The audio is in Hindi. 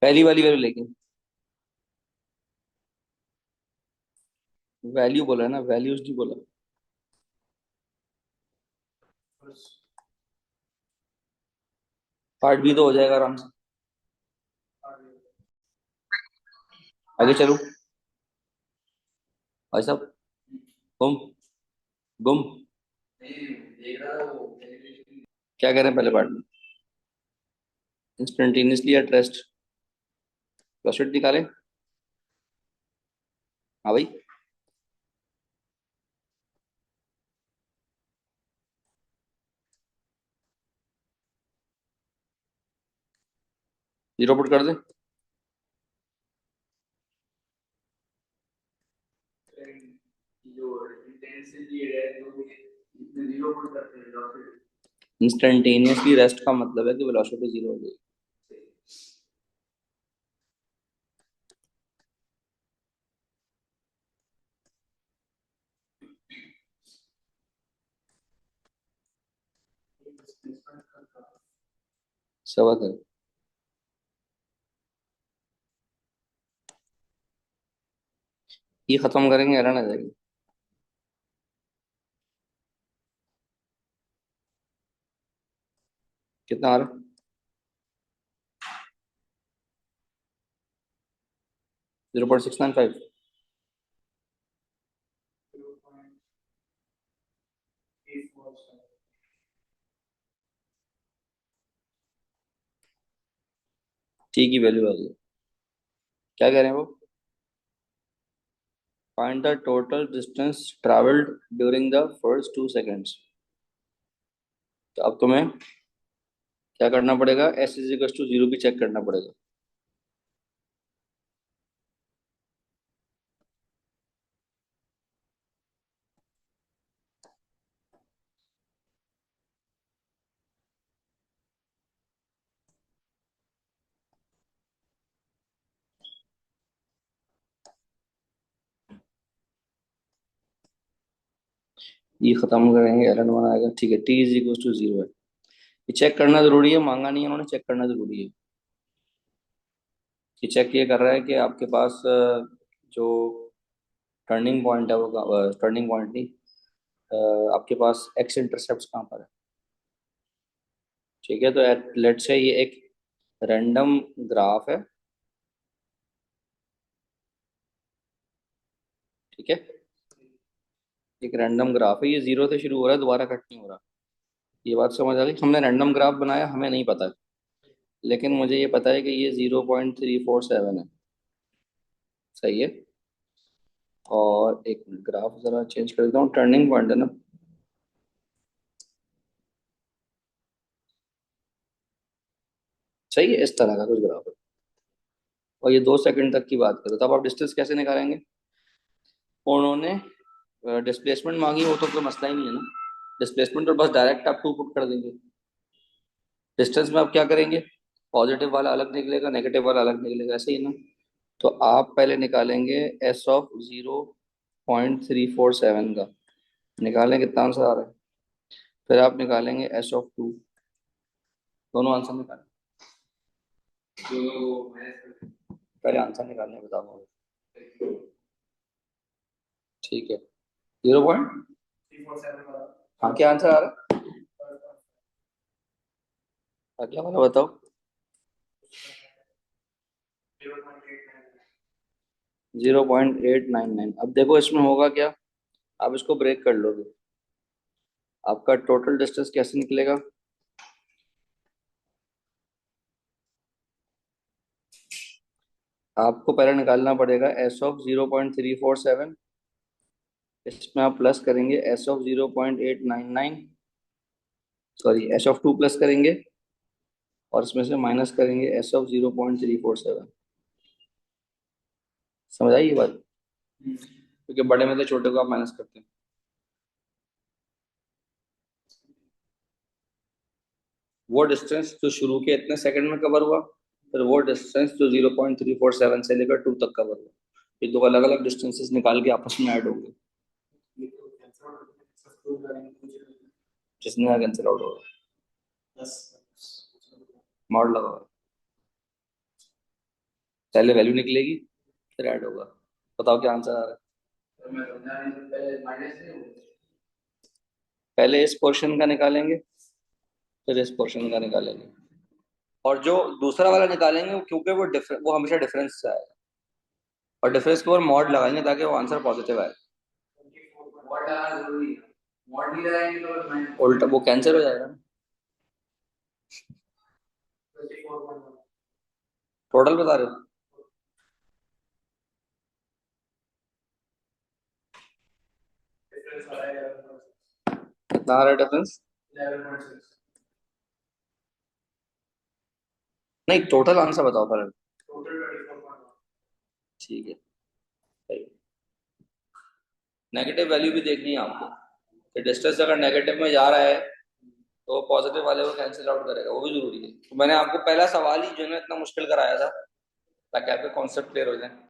पहली वाली वैल्यू लेकिन वैल्यू बोला है ना, वैल्यूज नहीं बोला। पार्ट बी तो हो जाएगा आराम से। आगे चलो भाई साहब। गुम गुम क्या कह रहे हैं पहले पार्ट में? इंस्टेंटेनियसली एट रेस्ट वेलोसिटी निकाले। हाँ भाई। जीरो पुट कर दे। इंस्टेंटेनियसली रेस्ट का मतलब है कि वेलोसिटी जीरो हो जाएगी। सबक है। ये खत्म करेंगे एरर आ जाएगी। कितना आ रहा है? 0.695। ठीक ही वैल्यू आ गई। क्या कह रहे हैं वो? Find the total distance travelled during the first 2 seconds. तो अब तुम्हें क्या करना पड़ेगा? S is equal to zero भी चेक करना पड़ेगा। ये खत्म करेंगे एल एन वन आएगा। ठीक है, T is equal to zero है। ये चेक करना जरूरी है, मांगा नहीं है उन्होंने, चेक करना जरूरी है। ये चेक ये कर रहा है कि आपके पास जो टर्निंग पॉइंट है वो टर्निंग पॉइंट नहीं, आपके पास एक्स इंटरसेप्ट कहाँ पर है। ठीक है, तो लेट से ये एक रैंडम ग्राफ है। ठीक है, एक रैंडम ग्राफ है, ये जीरो से शुरू हो रहा है, दोबारा कट नहीं हो रहा। ये बात समझ आ गई? हमने रैंडम ग्राफ बनाया, हमें नहीं पता, लेकिन मुझे ये पता है कि ये 0.347 है। सही है। और एक मिनट, ग्राफ जरा चेंज कर देता हूँ, टर्निंग पॉइंट है ना। सही है, इस तरह का कुछ ग्राफ है। और ये 2 सेकंड तक की बात करें, तब आप डिस्टेंस कैसे निकालेंगे? उन्होंने डिस्प्लेसमेंट मांगी हो तो कोई मसला ही नहीं है ना। डिस्प्लेसमेंट तो बस डायरेक्ट आप टू पुट कर देंगे। डिस्टेंस में आप क्या करेंगे? पॉजिटिव वाला अलग निकलेगा, नेगेटिव वाला अलग निकलेगा, ऐसे ही ना। तो आप पहले निकालेंगे एस ऑफ 0.347 का। निकालें, कितना आंसर आ रहा है? फिर आप निकालेंगे एस ऑफ टू। दोनों आंसर निकालें। पहले आंसर निकालने बताऊंगा। ठीक है, 0. हाँ, क्या आंसर आ रहा है? अगला वाला बताओ। 0.899। अब देखो इसमें होगा क्या, आप इसको ब्रेक कर लोगे, आपका टोटल डिस्टेंस कैसे निकलेगा? आपको पहले निकालना पड़ेगा एस ऑफ 0.347 इसमें आप प्लस करेंगे S of 0.899, sorry S of 2 plus करेंगे, और इसमें से माइनस करेंगे एस ऑफ 0.347। समझ आई ये बात? क्योंकि बड़े में से छोटे को आप माइनस करते हैं। वो डिस्टेंस जो शुरू के इतने सेकंड में कवर हुआ, फिर वो डिस्टेंस जो 0.347 से लेकर 2 तक कवर हुआ, ये दो अलग अलग डिस्टेंसेस निकाल के आपस में ऐड होंगे, जिसमें कैंसिल आउट होगा। मॉड लगा हुआ है। पहले वैल्यू निकलेगी, फिर ऐड होगा। बताओ क्या आंसर आ रहा है? पहले इस पोर्शन का निकालेंगे, फिर इस पोर्शन का निकालेंगे, और जो दूसरा वाला निकालेंगे क्योंकि वो हमेशा डिफरेंस से आएगा, और डिफरेंस के ऊपर मॉड लगाएंगे ताकि वो आंसर पॉजिटिव आए। उल्टा वो कैंसिल हो जाएगा ना। टोटल बता रहे हो? कितना आ रहा है डिफरेंस? नहीं, टोटल आंसर बताओ पहले। ठीक है, सही। नेगेटिव वैल्यू भी देखनी है आपको, कि डिस्टेंस अगर नेगेटिव में जा रहा है तो वो पॉजिटिव वाले को कैंसिल आउट करेगा, वो भी जरूरी है। तो मैंने आपको पहला सवाल ही जो है ना इतना मुश्किल कराया था, ताकि आपके कॉन्सेप्ट क्लियर हो जाए।